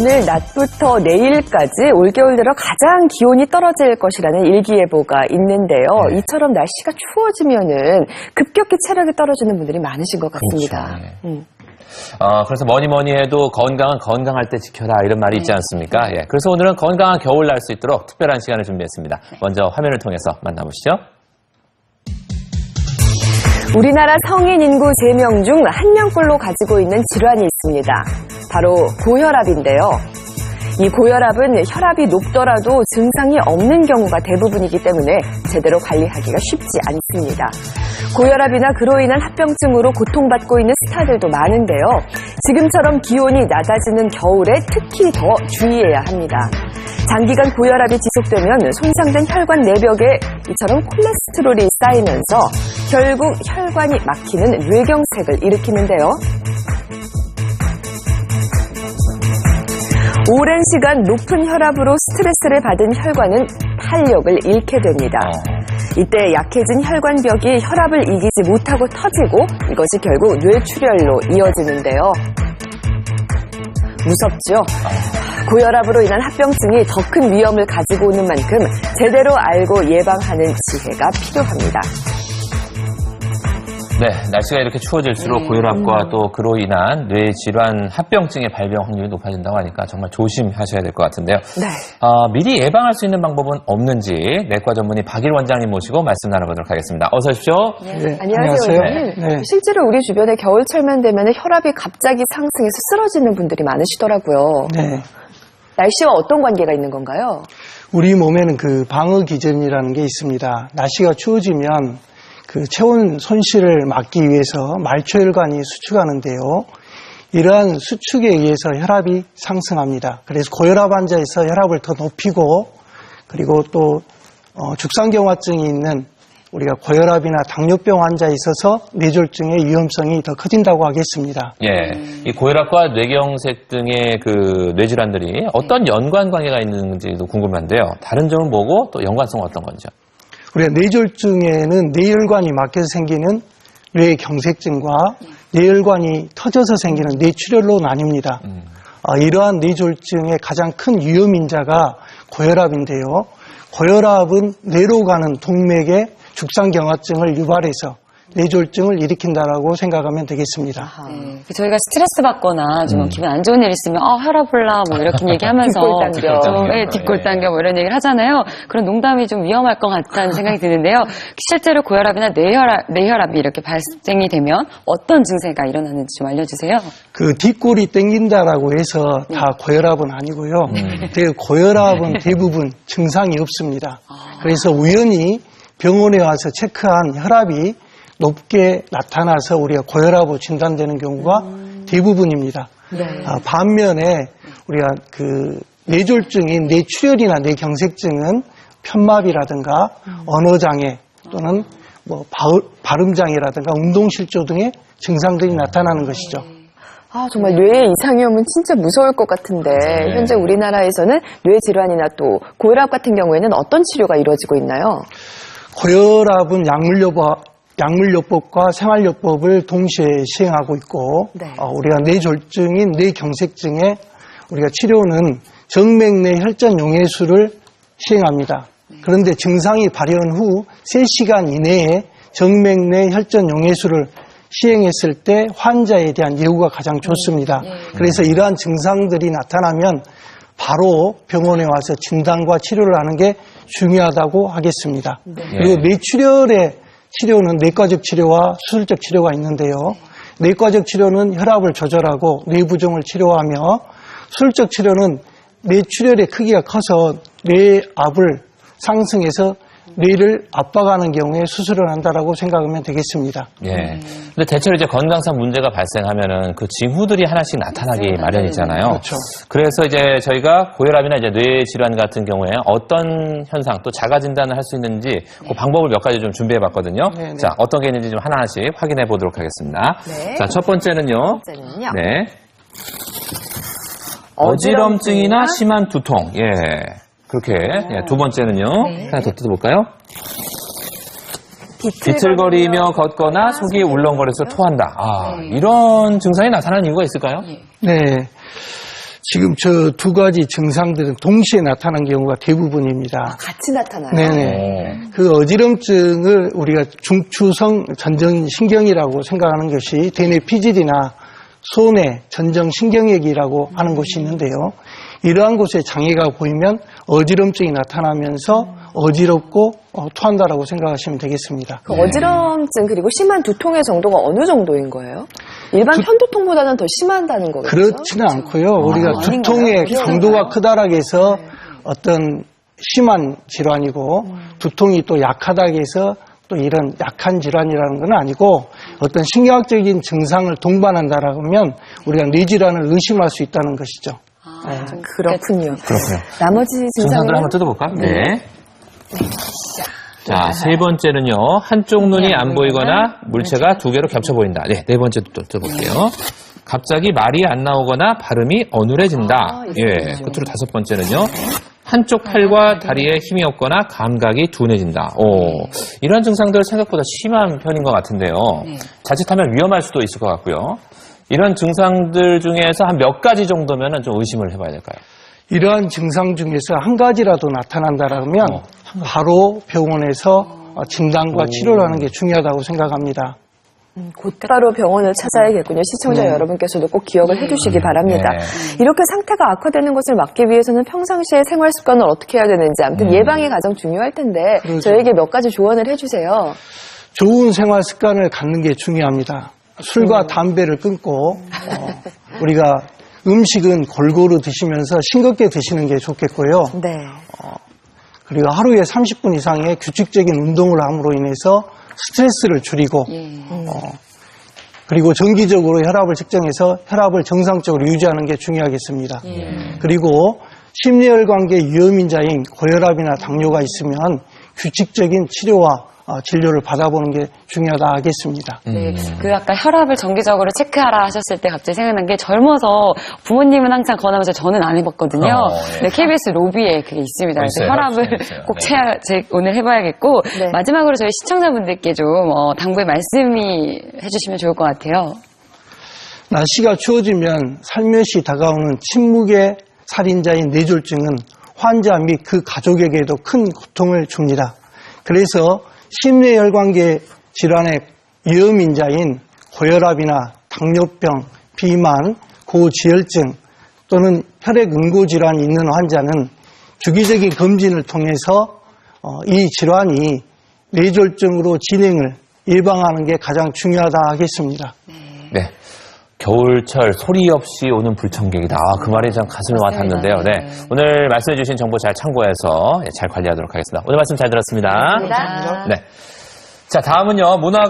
오늘 낮부터 내일까지 올겨울 들어 가장 기온이 떨어질 것이라는 일기예보가 있는데요. 네. 이처럼 날씨가 추워지면은 급격히 체력이 떨어지는 분들이 많으신 것 같습니다. 그렇죠. 그래서 뭐니 해도 건강은 건강할 때 지켜라 이런 말이 있지 않습니까? 예. 그래서 오늘은 건강한 겨울 날 수 있도록 특별한 시간을 준비했습니다. 먼저 화면을 통해서 만나보시죠. 우리나라 성인 인구 3명 중 1명꼴로 가지고 있는 질환이 있습니다. 바로 고혈압인데요. 이 고혈압은 혈압이 높더라도 증상이 없는 경우가 대부분이기 때문에 제대로 관리하기가 쉽지 않습니다. 고혈압이나 그로 인한 합병증으로 고통받고 있는 스타들도 많은데요. 지금처럼 기온이 낮아지는 겨울에 특히 더 주의해야 합니다. 장기간 고혈압이 지속되면 손상된 혈관 내벽에 이처럼 콜레스테롤이 쌓이면서 결국 혈관이 막히는 뇌경색을 일으키는데요. 오랜 시간 높은 혈압으로 스트레스를 받은 혈관은 탄력을 잃게 됩니다. 이때 약해진 혈관벽이 혈압을 이기지 못하고 터지고 이것이 결국 뇌출혈로 이어지는데요. 무섭죠? 고혈압으로 인한 합병증이 더 큰 위험을 가지고 오는 만큼 제대로 알고 예방하는 지혜가 필요합니다. 네, 날씨가 이렇게 추워질수록 고혈압과 또 그로 인한 뇌질환 합병증의 발병 확률이 높아진다고 하니까 정말 조심하셔야 될 것 같은데요. 네. 미리 예방할 수 있는 방법은 없는지 내과 전문의 박일 원장님 모시고 말씀 나눠보도록 하겠습니다. 어서 오십시오. 네. 안녕하세요. 원장님. 네. 실제로 우리 주변에 겨울철만 되면 혈압이 갑자기 상승해서 쓰러지는 분들이 많으시더라고요. 네. 날씨와 어떤 관계가 있는 건가요? 우리 몸에는 그 방어 기전이라는 게 있습니다. 날씨가 추워지면 그 체온 손실을 막기 위해서 말초혈관이 수축하는데요. 이러한 수축에 의해서 혈압이 상승합니다. 그래서 고혈압 환자에서 혈압을 더 높이고 그리고 또 죽상경화증이 있는 우리가 고혈압이나 당뇨병 환자에 있어서 뇌졸중의 위험성이 더 커진다고 하겠습니다. 예, 이 고혈압과 뇌경색 등의 그 뇌질환들이 어떤 연관 관계가 있는지도 궁금한데요. 다른 점은 뭐고 또 연관성은 어떤 건지요? 우리가 뇌졸중에는 뇌혈관이 막혀서 생기는 뇌경색증과 뇌혈관이 터져서 생기는 뇌출혈로 나뉩니다. 이러한 뇌졸중의 가장 큰 위험인자가 고혈압인데요. 고혈압은 뇌로 가는 동맥에 죽상경화증을 유발해서 뇌졸중을 일으킨다라고 생각하면 되겠습니다. 네, 저희가 스트레스 받거나 좀 기분 안 좋은 일 있으면 혈압 올라 뭐 이렇게 얘기하면서 뒷골당겨 뭐 이런 얘기를 하잖아요. 그런 농담이 좀 위험할 것 같다는 생각이 드는데요. 실제로 고혈압이나 뇌혈압이 이렇게 발생이 되면 어떤 증세가 일어나는지 좀 알려주세요. 그 뒷골이 땡긴다라고 해서 다 고혈압은 아니고요. 고혈압은 대부분 증상이 없습니다. 그래서 우연히 병원에 와서 체크한 혈압이 높게 나타나서 우리가 고혈압으로 진단되는 경우가 대부분입니다. 네. 반면에 우리가 그 뇌졸중인 뇌출혈이나 뇌경색증은 편마비라든가 언어장애 또는 뭐 발음장애라든가 운동실조 등의 증상들이 나타나는 것이죠. 정말 뇌에 이상이 오면 진짜 무서울 것 같은데 현재 우리나라에서는 뇌질환이나 또 고혈압 같은 경우에는 어떤 치료가 이루어지고 있나요? 고혈압은 약물요법과 생활요법을 동시에 시행하고 있고 네. 우리가 뇌졸중인 뇌경색증에 우리가 치료는 정맥내 혈전 용해술을 시행합니다. 그런데 증상이 발현 후 3시간 이내에 정맥내 혈전 용해술을 시행했을 때 환자에 대한 예후가 가장 좋습니다. 그래서 이러한 증상들이 나타나면 바로 병원에 와서 진단과 치료를 하는 게 중요하다고 하겠습니다. 그리고 뇌출혈의 치료는 내과적 치료와 수술적 치료가 있는데요. 내과적 치료는 혈압을 조절하고 뇌부종을 치료하며 수술적 치료는 뇌출혈의 크기가 커서 뇌압을 상승해서 뇌를 압박하는 경우에 수술을 한다라고 생각하면 되겠습니다. 예. 근데 대체로 이제 건강상 문제가 발생하면은 그 징후들이 하나씩 나타나기 마련이잖아요. 그렇죠. 그래서 이제 저희가 고혈압이나 이제 뇌질환 같은 경우에 어떤 현상 또 자가 진단을 할 수 있는지 그 방법을 몇 가지 좀 준비해 봤거든요. 네네. 자, 어떤 게 있는지 좀 하나씩 확인해 보도록 하겠습니다. 네. 자, 첫 번째는요. 네. 어지럼증이나 어지럼증이나 심한 두통. 예. 그렇게. 예, 두 번째는요. 하나 더 뜯어볼까요? 비틀거리며 걷거나 속이 울렁거려서 토한다. 이런 증상이 나타나는 이유가 있을까요? 네. 지금 저 두 가지 증상들은 동시에 나타난 경우가 대부분입니다. 같이 나타나요? 네네. 그 어지럼증을 우리가 중추성 전정신경이라고 생각하는 것이 대뇌 피질이나 손의 전정신경액이라고 하는 곳이 있는데요. 이러한 곳에 장애가 보이면 어지럼증이 나타나면서 어지럽고 토한다라고 생각하시면 되겠습니다. 그 어지럼증 그리고 심한 두통의 정도가 어느 정도인 거예요? 일반 편두통보다는 더 심하다는 거겠죠? 그렇지는 않고요. 우리가 두통의 아닌가요? 강도가 크다라고 해서 어떤 심한 질환이고 두통이 또 약하다고 해서 또 이런 약한 질환이라는 건 아니고 어떤 신경학적인 증상을 동반한다라고 하면 우리가 뇌질환을 의심할 수 있다는 것이죠. 그렇군요. 그렇군요. 나머지 증상들 증상은 한번 뜯어볼까? 네. 자, 세 번째는요. 한쪽 눈이 안 보이거나 물체가 두 개로 겹쳐 보인다. 네, 네 번째도 또 뜯어볼게요. 갑자기 말이 안 나오거나 발음이 어눌해진다. 예, 끝으로 다섯 번째는요. 한쪽 팔과 다리에 힘이 없거나 감각이 둔해진다. 이런 증상들 생각보다 심한 편인 것 같은데요. 자칫하면 위험할 수도 있을 것 같고요. 이런 증상들 중에서 한 몇 가지 정도면 좀 의심을 해봐야 될까요? 이러한 증상 중에서 한 가지라도 나타난다라면 바로 병원에서 진단과 치료를 하는 게 중요하다고 생각합니다. 곧바로 병원을 찾아야겠군요. 시청자 여러분께서도 꼭 기억을 해두시기 바랍니다. 네. 이렇게 상태가 악화되는 것을 막기 위해서는 평상시에 생활 습관을 어떻게 해야 되는지 아무튼 예방이 가장 중요할 텐데 그렇죠. 저에게 몇 가지 조언을 해주세요. 좋은 생활 습관을 갖는 게 중요합니다. 술과 담배를 끊고 우리가 음식은 골고루 드시면서 싱겁게 드시는 게 좋겠고요. 네. 그리고 하루에 30분 이상의 규칙적인 운동을 함으로 인해서 스트레스를 줄이고 그리고 정기적으로 혈압을 측정해서 혈압을 정상적으로 유지하는 게 중요하겠습니다. 그리고 심뇌혈관계 위험인자인 고혈압이나 당뇨가 있으면 규칙적인 치료와 진료를 받아보는 게 중요하다 하겠습니다. 네, 그 아까 혈압을 정기적으로 체크하라 하셨을 때 갑자기 생각난 게 젊어서 부모님은 항상 권하면서 저는 안 해봤거든요. 네, KBS 로비에 그게 있습니다. 그래서 있어요. 혈압을 있어요. 꼭 네. 오늘 해봐야겠고 네. 마지막으로 저희 시청자분들께 좀 당부의 말씀이 해주시면 좋을 것 같아요. 날씨가 추워지면 살며시 다가오는 침묵의 살인자인 뇌졸중은 환자 및 그 가족에게도 큰 고통을 줍니다. 그래서 심뇌혈관계 질환의 위험인자인 고혈압이나 당뇨병, 비만, 고지혈증 또는 혈액응고질환이 있는 환자는 주기적인 검진을 통해서 이 질환이 뇌졸중으로 진행을 예방하는 게 가장 중요하다 하겠습니다. 네. 겨울철 소리 없이 오는 불청객이다. 그 말이 참 가슴에 와닿는데요. 네. 오늘 말씀해주신 정보 잘 참고해서 잘 관리하도록 하겠습니다. 오늘 말씀 잘 들었습니다. 감사합니다. 네. 자, 다음은요. 문화